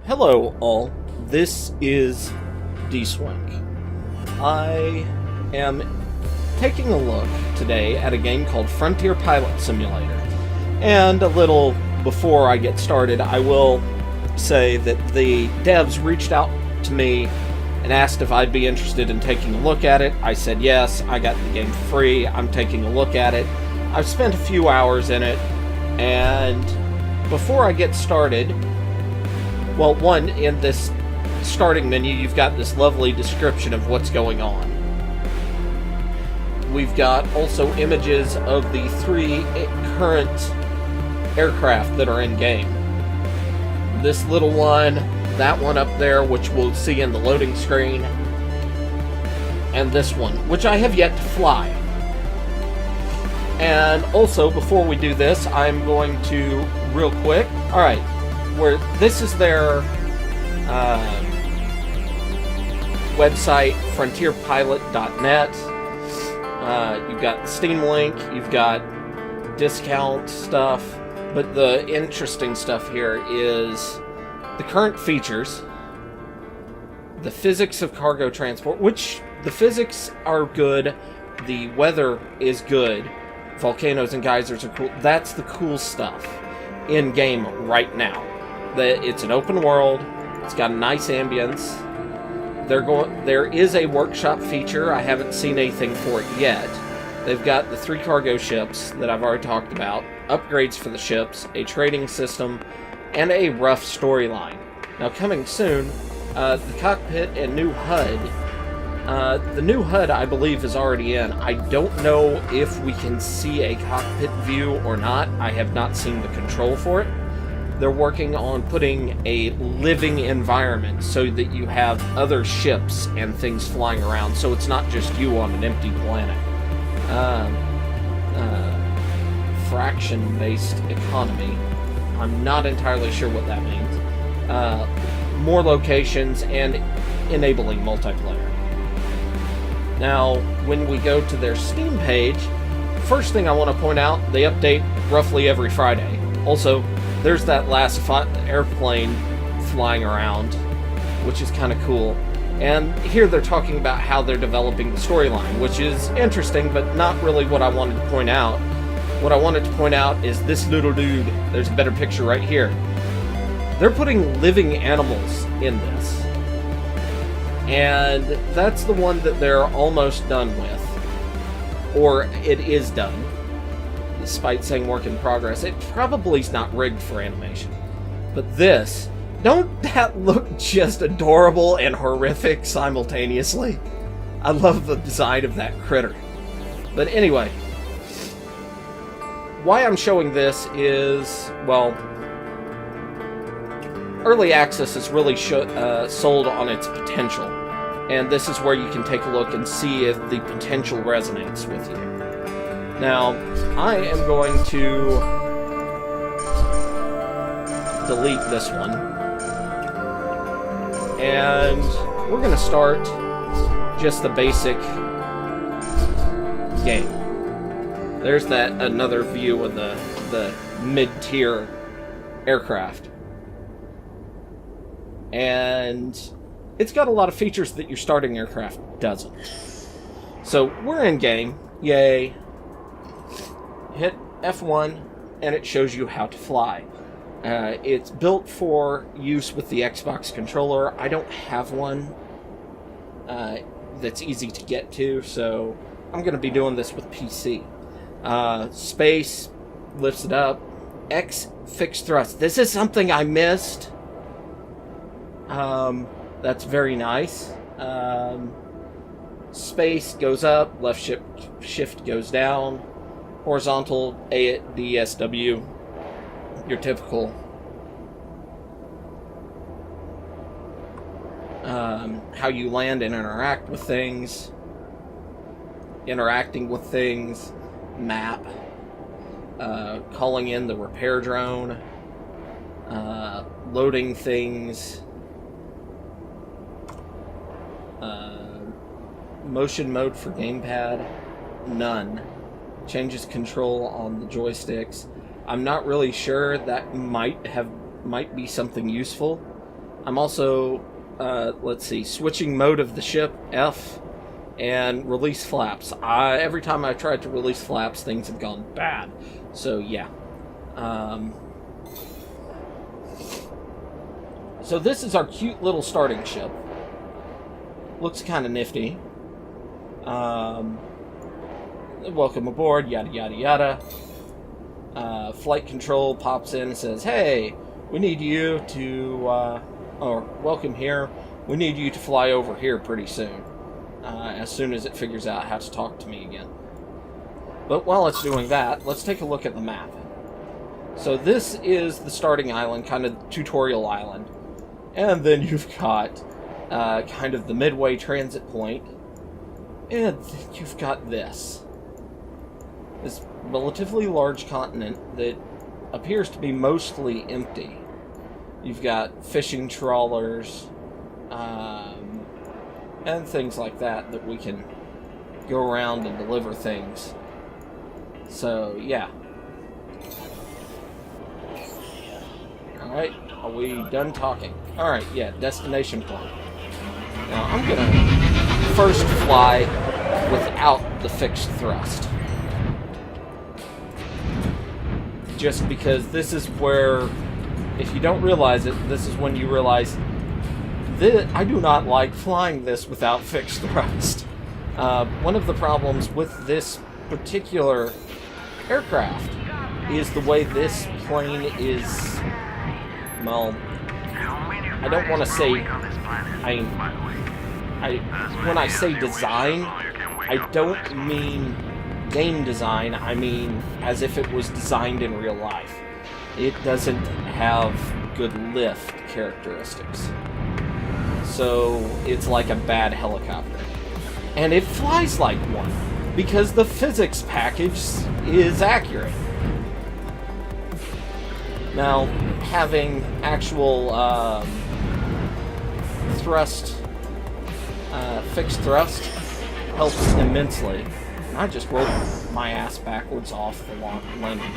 Hello, all. This is D-Swank. I am taking a look today at a game called Frontier Pilot Simulator. And a little before I get started, I will say that the devs reached out to me and asked if I'd be interested in taking a look at it. I said yes. I got the game for free. I'm taking a look at it. I've spent a few hours in it, and before I get started, well, one, in this starting menu, you've got this lovely description of what's going on. We've got also images of the three current aircraft that are in game. This little one, that one up there, which we'll see in the loading screen, and this one, which I have yet to fly. And also, before we do this, I'm going to, real quick, alright, where this is their website, frontierpilot.net. You've got the Steam link, you've got discount stuff, but the interesting stuff here is the current features, the physics of cargo transport, which the physics are good, the weather is good, volcanoes and geysers are cool. That's the cool stuff in game right now. It's an open world. It's got a nice ambience. There is a workshop feature. I haven't seen anything for it yet. They've got the 3 cargo ships that I've already talked about, upgrades for the ships, a trading system, and a rough storyline. Now, coming soon, the cockpit and new HUD. The new HUD, I believe, is already in. I don't know if we can see a cockpit view or not. I have not seen the control for it. They're working on putting a living environment so that you have other ships and things flying around, so it's not just you on an empty planet. Fraction-based economy. I'm not entirely sure what that means. More locations and enabling multiplayer. Now, when we go to their Steam page, first thing I want to point out, they update roughly every Friday. Also, there's that last airplane flying around, which is kind of cool. And here they're talking about how they're developing the storyline, which is interesting, but not really what I wanted to point out. What I wanted to point out is this little dude. There's a better picture right here. They're putting living animals in this. And that's the one that they're almost done with. Or it is done. Despite saying work in progress, it probably is not rigged for animation. But this, don't that look just adorable and horrific simultaneously? I love the design of that critter. But anyway, why I'm showing this is, well, early access is really sold on its potential. And this is where you can take a look and see if the potential resonates with you. Now, I am going to delete this one. And we're going to start just the basic game. There's that another view of the mid-tier aircraft. And it's got a lot of features that your starting aircraft doesn't. So, we're in game. Yay. Hit F1, and it shows you how to fly. It's built for use with the Xbox controller. I don't have one that's easy to get to, so I'm going to be doing this with PC. Space, lifts it up. X, fixed thrust. This is something I missed. That's very nice. Space goes up, left shift goes down. Horizontal, A, D, S, W, your typical. How you land and interact with things. Interacting with things. Map. Calling in the repair drone. Loading things. Motion mode for gamepad. None. Changes control on the joysticks. I'm not really sure. That might be something useful. I'm also, let's see, switching mode of the ship, F, and release flaps. Every time I've tried to release flaps, things have gone bad. So, yeah. So this is our cute little starting ship. Looks kind of nifty. Welcome aboard, yada yada yada. Flight control pops in and says, hey, we need you to, or welcome here. We need you to fly over here pretty soon. As soon as it figures out how to talk to me again. But while it's doing that, let's take a look at the map. So this is the starting island, kind of tutorial island. And then you've got kind of the midway transit point. And then you've got this relatively large continent that appears to be mostly empty. You've got fishing trawlers, and things like that we can go around and deliver things. So, yeah. Alright, are we done talking? Alright, yeah, destination point. Now, I'm gonna first fly without the fixed thrust. Just because this is where, if you don't realize it, this is when you realize I do not like flying this without fixed thrust. One of the problems with this particular aircraft is the way this plane is, well, I don't want to say, when I say design, I don't mean game design, I mean as if it was designed in real life. It doesn't have good lift characteristics. So it's like a bad helicopter. And it flies like one, because the physics package is accurate. Now, having actual thrust, fixed thrust, helps immensely. I just rolled my ass backwards off the landing.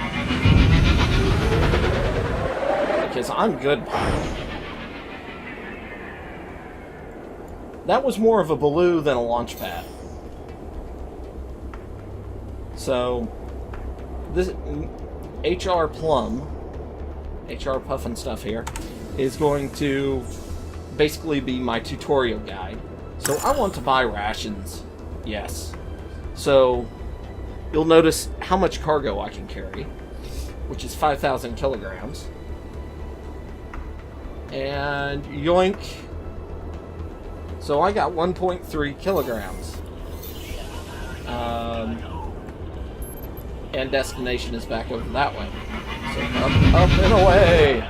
Because I'm good pilot. That was more of a balloon than a launch pad. So, this HR Plum, HR Puffin stuff here, is going to basically be my tutorial guide. So I want to buy rations, yes. So, you'll notice how much cargo I can carry, which is 5,000 kilograms. And yoink. So I got 1.3 kilograms. And destination is back over that way. So up and away.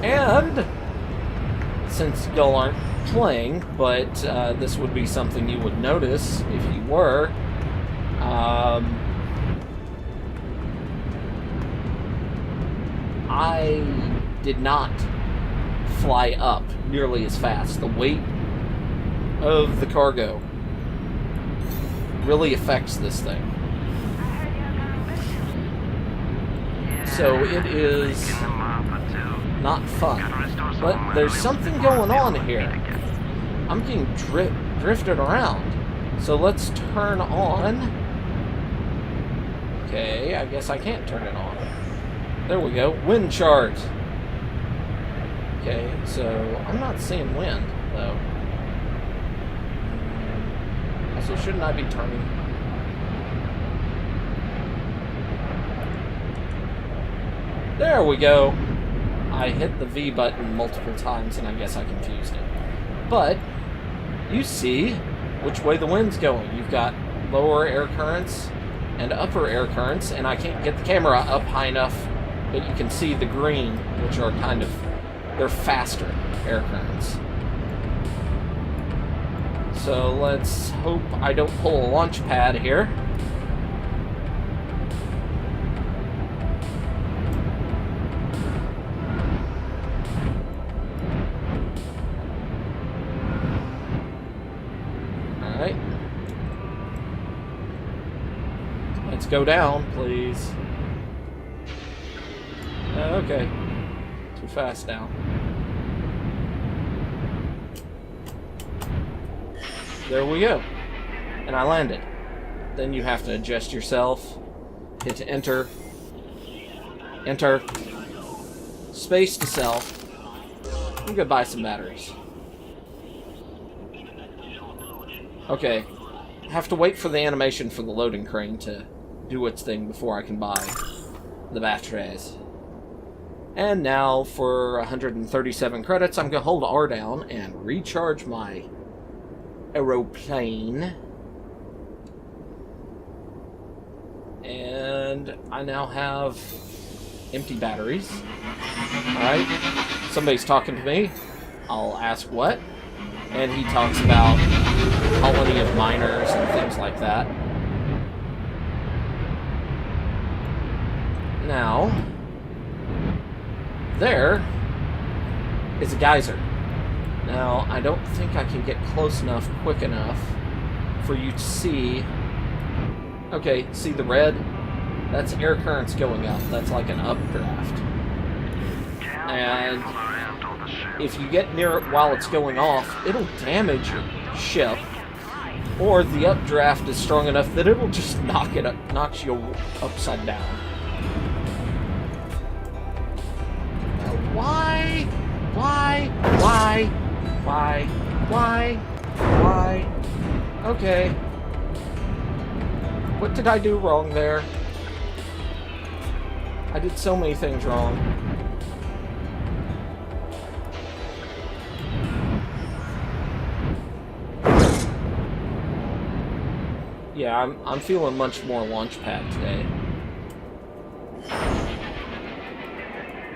And since y'all aren't playing, but this would be something you would notice if you were, I did not fly up nearly as fast. The weight of the cargo really affects this thing. So it is not fun. But there's something going on here. I'm getting drifted around. So let's turn on. Okay, I guess I can't turn it on. There we go. Wind chart. Okay, so I'm not seeing wind, though. So shouldn't I be turning? There we go. I hit the V button multiple times and I guess I confused it. But you see which way the wind's going. You've got lower air currents and upper air currents, and I can't get the camera up high enough, but you can see the green, which are kind of, they're faster air currents. So let's hope I don't pull a launch pad here. Alright. Let's go down, please. Okay. Too fast now. There we go. And I landed. Then you have to adjust yourself. Hit enter. Enter. Space to sell. I'm gonna buy some batteries. Okay. I have to wait for the animation for the loading crane to do its thing before I can buy the batteries. And now for 137 credits, I'm gonna hold R down and recharge my aeroplane. And I now have empty batteries. Alright, somebody's talking to me. I'll ask what. And he talks about colony of miners and things like that. Now, there is a geyser. Now, I don't think I can get close enough, quick enough, for you to see. Okay, see the red? That's air currents going up. That's like an updraft. And if you get near it while it's going off, it'll damage your ship. Or the updraft is strong enough that it'll just knocks you upside down. Now, why? Okay. What did I do wrong there? I did so many things wrong. Yeah, I'm feeling much more Launchpad today.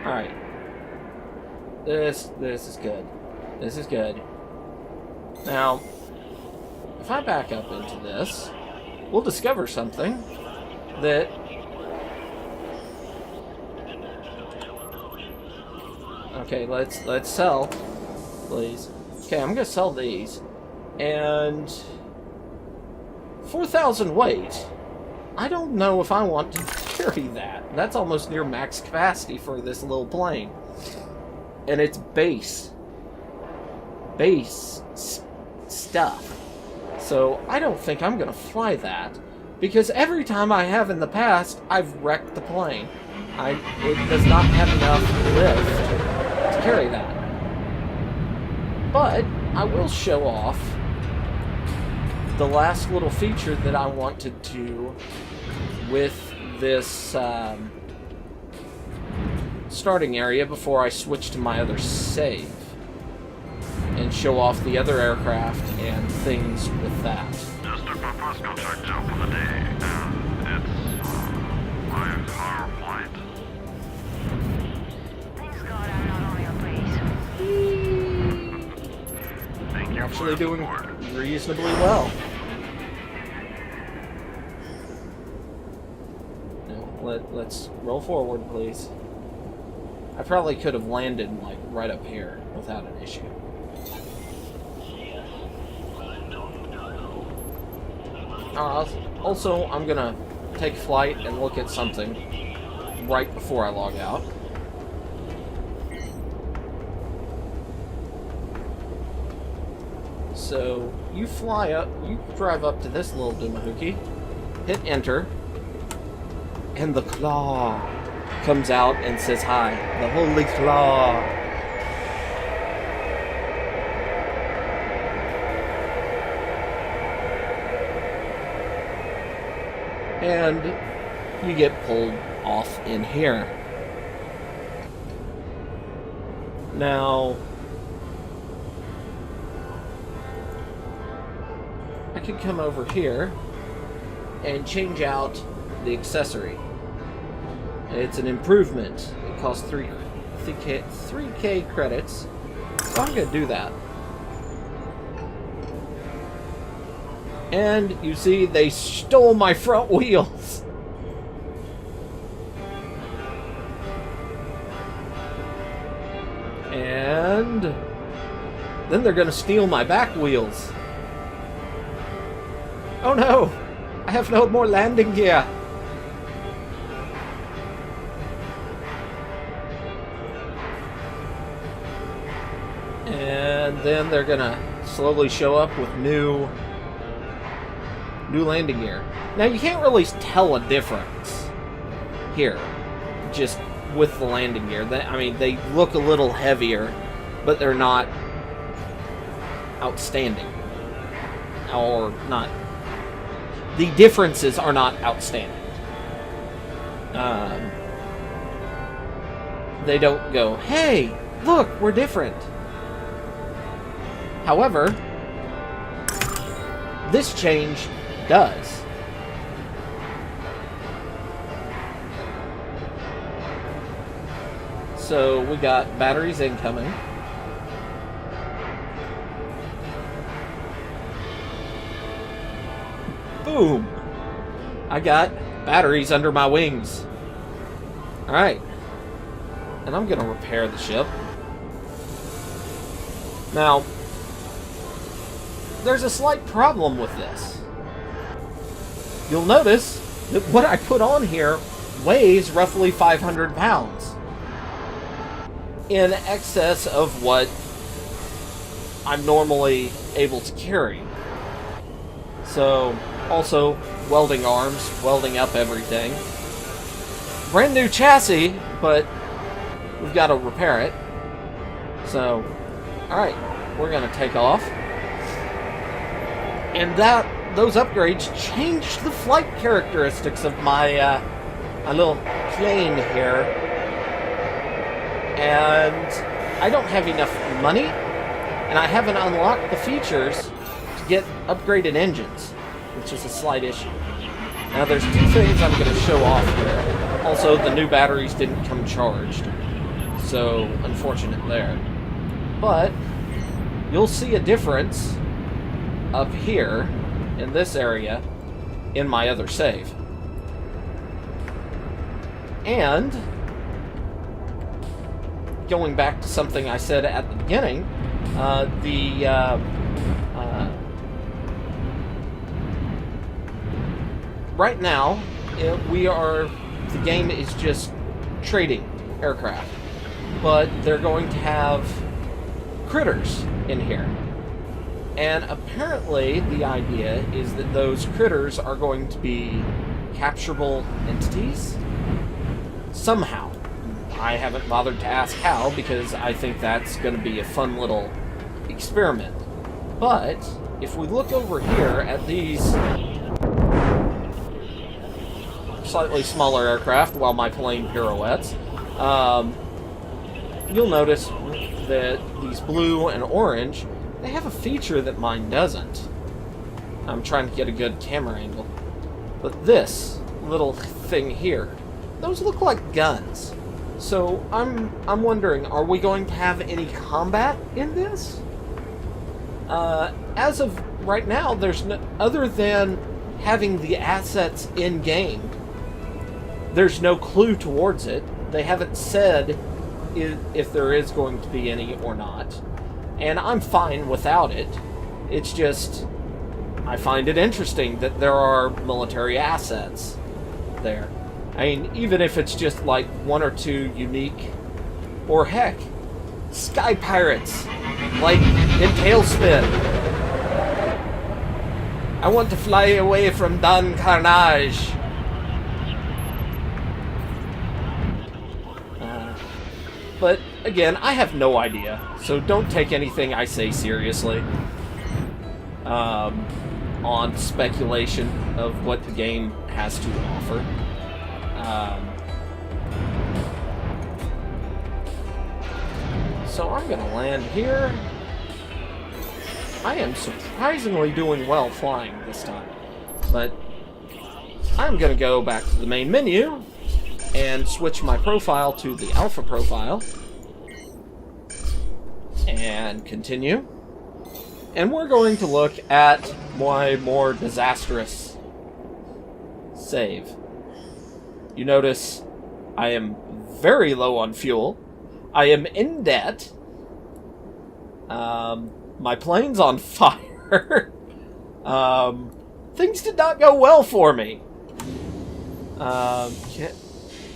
Alright. This is good. This is good. Now, if I back up into this, we'll discover something that... Okay, let's sell, please. Okay, I'm gonna sell these. And... 4,000 weight. I don't know if I want to carry that. That's almost near max capacity for this little plane. And it's base stuff. So I don't think I'm gonna fly that, because every time I have in the past, I've wrecked the plane. It does not have enough lift to carry that. But I will show off the last little feature that I want to do with this starting area before I switch to my other save and show off the other aircraft and things with that. Just took my first contract job for the day, and it's my car flight. Thanks God I'm not on your base. Thank you. Actually doing reasonably well. Now, let's roll forward, please. I probably could have landed like right up here without an issue. Also, I'm gonna take flight and look at something right before I log out. So, you fly up, you drive up to this little Doomahookey, hit enter, and the claw comes out and says hi. The Holy Claw. And you get pulled off in here. Now, I could come over here and change out the accessory. It's an improvement. It costs 3K credits. So I'm going to do that. And you see, they stole my front wheels. And then they're going to steal my back wheels. Oh no! I have no more landing gear. And then they're gonna slowly show up with new landing gear. Now you can't really tell a difference here, just with the landing gear. I mean, they look a little heavier, but they're not outstanding. Or not. The differences are not outstanding. They don't go, hey, look, we're different. However, this change does. So we got batteries incoming. Boom! I got batteries under my wings. Alright. And I'm gonna repair the ship. Now, there's a slight problem with this. You'll notice that what I put on here weighs roughly 500 pounds. In excess of what I'm normally able to carry. So, also, welding arms, welding up everything. Brand new chassis, but we've got to repair it. So, alright, we're going to take off. And those upgrades changed the flight characteristics of my little plane here. And I don't have enough money, and I haven't unlocked the features to get upgraded engines, which is a slight issue. Now there's two things I'm going to show off here. Also, the new batteries didn't come charged, so unfortunate there. But you'll see a difference up here in this area in my other save. And going back to something I said at the beginning, right now, the game is just trading aircraft, but they're going to have critters in here. And apparently the idea is that those critters are going to be capturable entities somehow. I haven't bothered to ask how, because I think that's going to be a fun little experiment. But if we look over here at these slightly smaller aircraft while my plane pirouettes, you'll notice that these blue and orange, they have a feature that mine doesn't. I'm trying to get a good camera angle. But this little thing here, those look like guns. So I'm wondering, are we going to have any combat in this? As of right now, there's no, other than having the assets in game, there's no clue towards it. They haven't said if there is going to be any or not. And I'm fine without it. It's just, I find it interesting that there are military assets there. I mean, even if it's just like one or two unique, or heck, sky pirates, like in Tailspin. I want to fly away from Don Carnage. But again, I have no idea, so don't take anything I say seriously on speculation of what the game has to offer. So I'm gonna land here. I am surprisingly doing well flying this time, but I'm gonna go back to the main menu and switch my profile to the alpha profile and continue. And we're going to look at my more disastrous save. You notice I am very low on fuel. I am in debt. My plane's on fire. Things did not go well for me.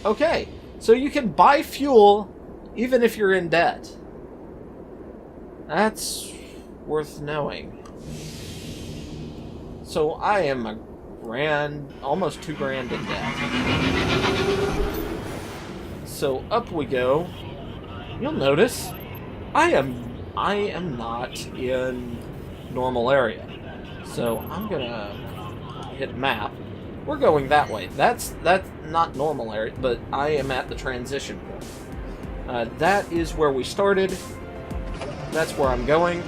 Okay, so you can buy fuel even if you're in debt. That's worth knowing. So I am a grand, almost $2,000 in debt. So up we go. You'll notice I am not in normal area. So I'm gonna hit map. We're going that way. That's not normal area, but I am at the transition point. That is where we started. That's where I'm going.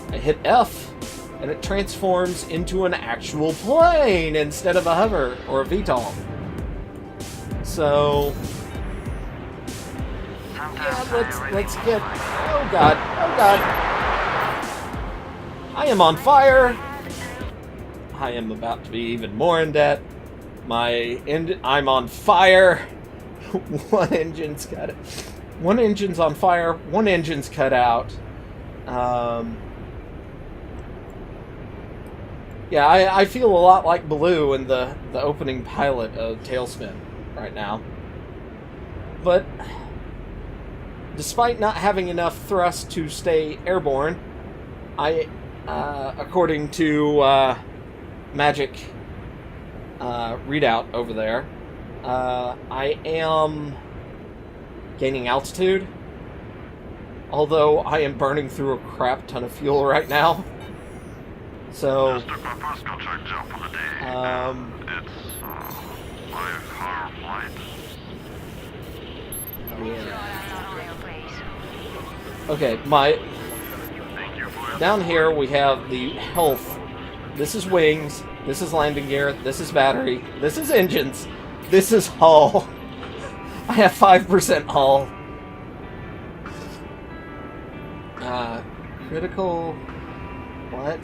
I hit F, and it transforms into an actual plane instead of a hover or a VTOL. So yeah, let's get. Oh god! Oh god! I am on fire. I am about to be even more in debt. I'm on fire. One engine's got it. One engine's on fire. One engine's cut out. Yeah, I feel a lot like Blue in the opening pilot of Tailspin right now. But despite not having enough thrust to stay airborne, according to Magic readout over there, I am gaining altitude, although I am burning through a crap ton of fuel right now. So, It's 5-hour flight. okay, Thank you for down here we have the health. This is wings, this is landing gear, this is battery, this is engines, this is hull. I have 5% hull. Critical... What?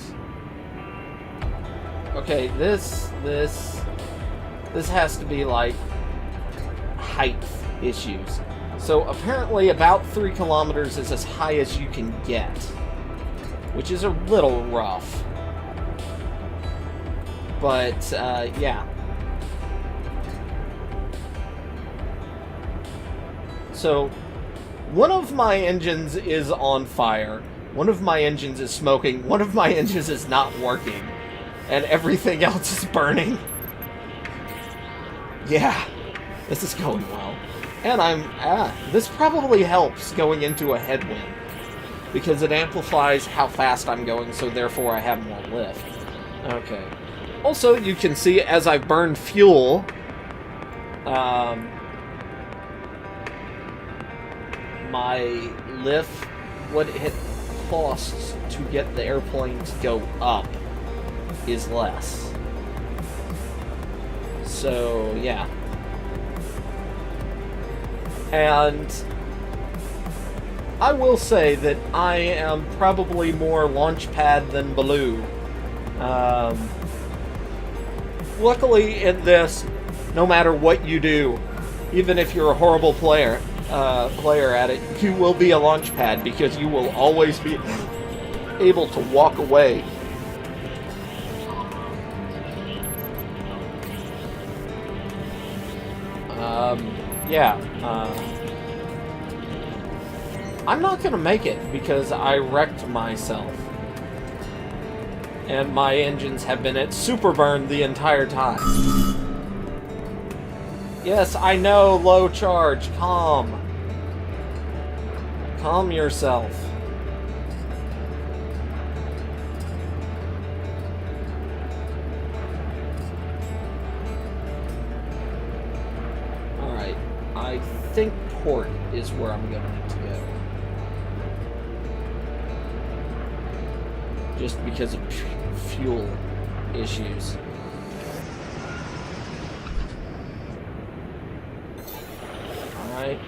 Okay, this has to be like height issues. So apparently about 3 kilometers is as high as you can get, which is a little rough. But yeah. So one of my engines is on fire. One of my engines is smoking. One of my engines is not working. And everything else is burning. Yeah, this is going well. And this probably helps going into a headwind, because it amplifies how fast I'm going, so therefore I have more lift. Okay. Also, you can see as I burn fuel, my lift, what it costs to get the airplane to go up, is less. So, yeah. And I will say that I am probably more Launchpad than Baloo. Luckily in this, no matter what you do, even if you're a horrible player at it, you will be a Launchpad, because you will always be able to walk away. Yeah, I'm not gonna make it because I wrecked myself. And my engines have been at super burn the entire time. Yes, I know, low charge, calm. Calm yourself. Alright, I think port is where I'm gonna need to go. Just because of fuel issues. Alright.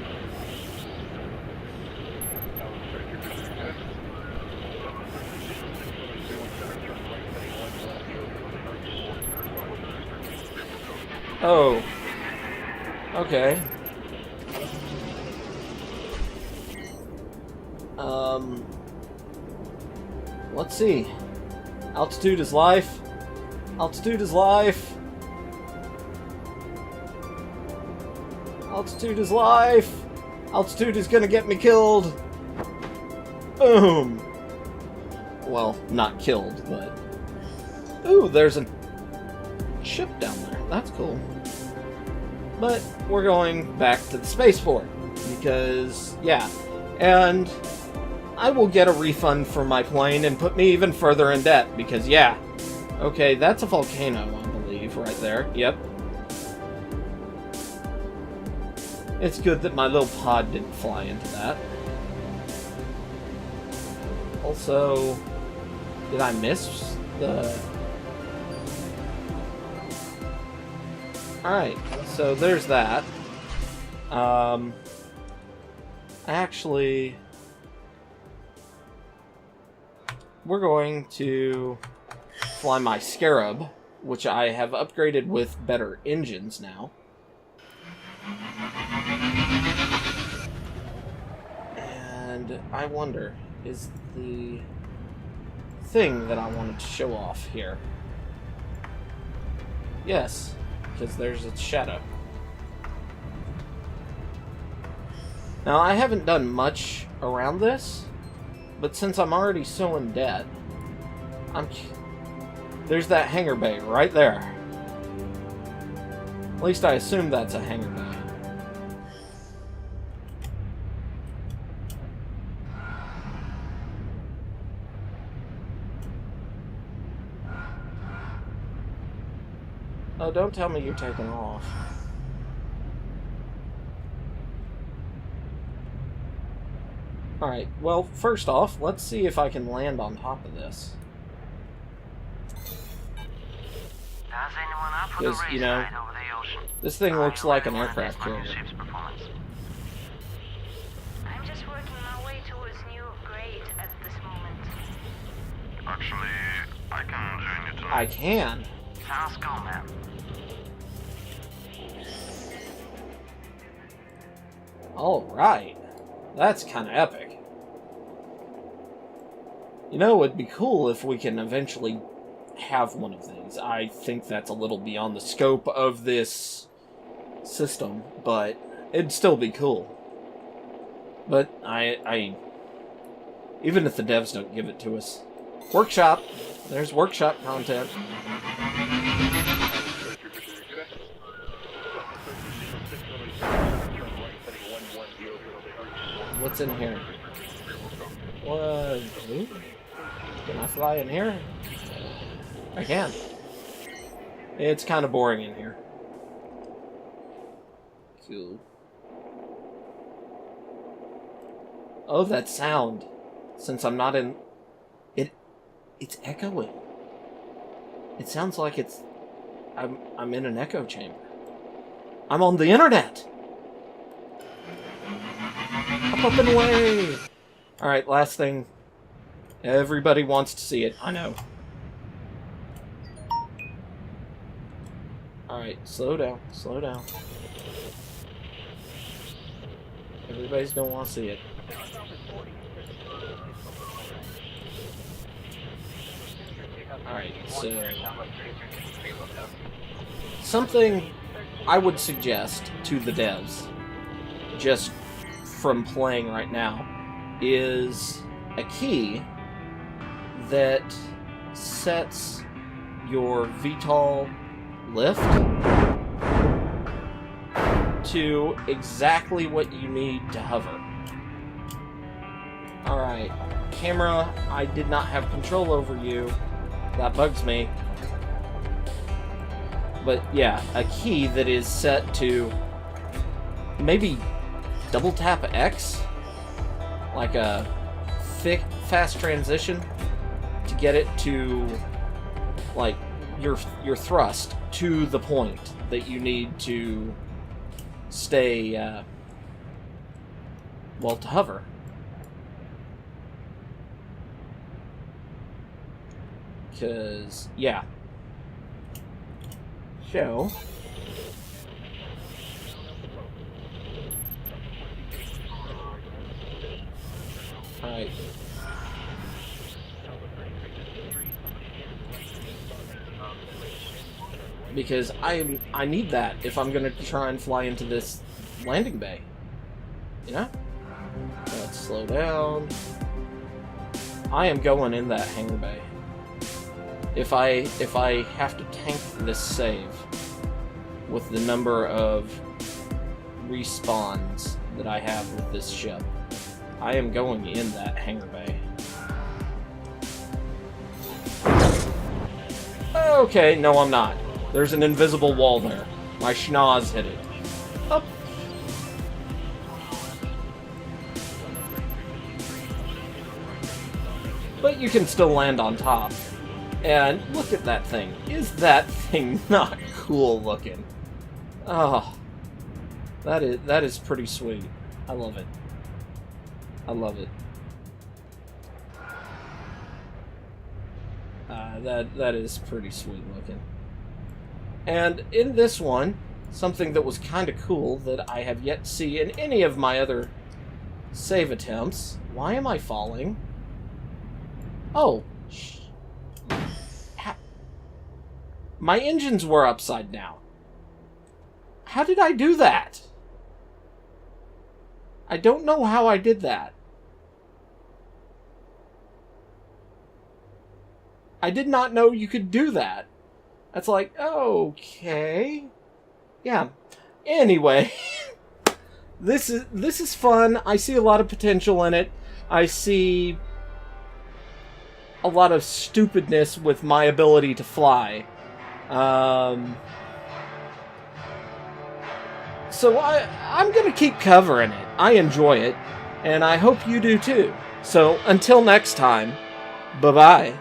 Oh. Okay. Let's see. Altitude is life. Altitude is life. Altitude is life. Altitude is gonna get me killed. Boom! Well, not killed, but... Ooh, there's a ship down there. That's cool. But we're going back to the spaceport. Because, yeah. And I will get a refund for my plane and put me even further in debt. Because, yeah. Okay, that's a volcano, I believe, right there. Yep. It's good that my little pod didn't fly into that. Also, did I miss the... Alright, so there's that. Actually, we're going to fly my Scarab, which I have upgraded with better engines now. And I wonder, is the thing that I wanted to show off here? Yes, because there's a shadow. Now, I haven't done much around this, but since I'm already so in debt, there's that hangar bay right there. At least I assume that's a hangar bay. Oh, don't tell me you're taking off. Alright, well, first off, let's see if I can land on top of this. Because, you know, this thing looks like an aircraft carrier. I'm just working my way towards new grade at this moment. Actually, I can join you tonight. I can. Sounds cool, man. Alright. That's kind of epic. You know, it'd be cool if we can eventually have one of these. I think that's a little beyond the scope of this system, but it'd still be cool. But I even if the devs don't give it to us. Workshop. There's workshop content. What's in here? What? Ooh. Can I fly in here? I can. It's kind of boring in here. Cool. Oh, that sound. Since I'm not in... It's echoing. It sounds like it's... I'm in an echo chamber. I'm on the internet! Up and away! Alright, last thing. Everybody wants to see it. I know. Alright, slow down. Slow down. Everybody's gonna want to see it. Alright, so... something I would suggest to the devs, just from playing right now, is a key that sets your VTOL lift to exactly what you need to hover. Alright, camera, I did not have control over you. That bugs me. But yeah, a key that is set to maybe double tap X, like a thick, fast transition, to get it to, like, your thrust to the point that you need to stay, well, to hover. Because, yeah. So... alright. Because I need that if I'm gonna try and fly into this landing bay. You know? Let's slow down. I am going in that hangar bay. If I have to tank this save with the number of respawns that I have with this ship, I am going in that hangar bay. Okay, no I'm not. There's an invisible wall there. My schnoz hit it. Up. But you can still land on top. And look at that thing. Is that thing not cool looking? Oh. That is pretty sweet. I love it. I love it. That is pretty sweet looking. And in this one, something that was kind of cool that I have yet to see in any of my other save attempts. Why am I falling? Oh. My engines were upside down. How did I do that? I don't know how I did that. I did not know you could do that. That's like, okay. Yeah. Anyway, this is fun. I see a lot of potential in it. I see a lot of stupidness with my ability to fly. So I'm going to keep covering it. I enjoy it, and I hope you do too. So until next time, bye-bye.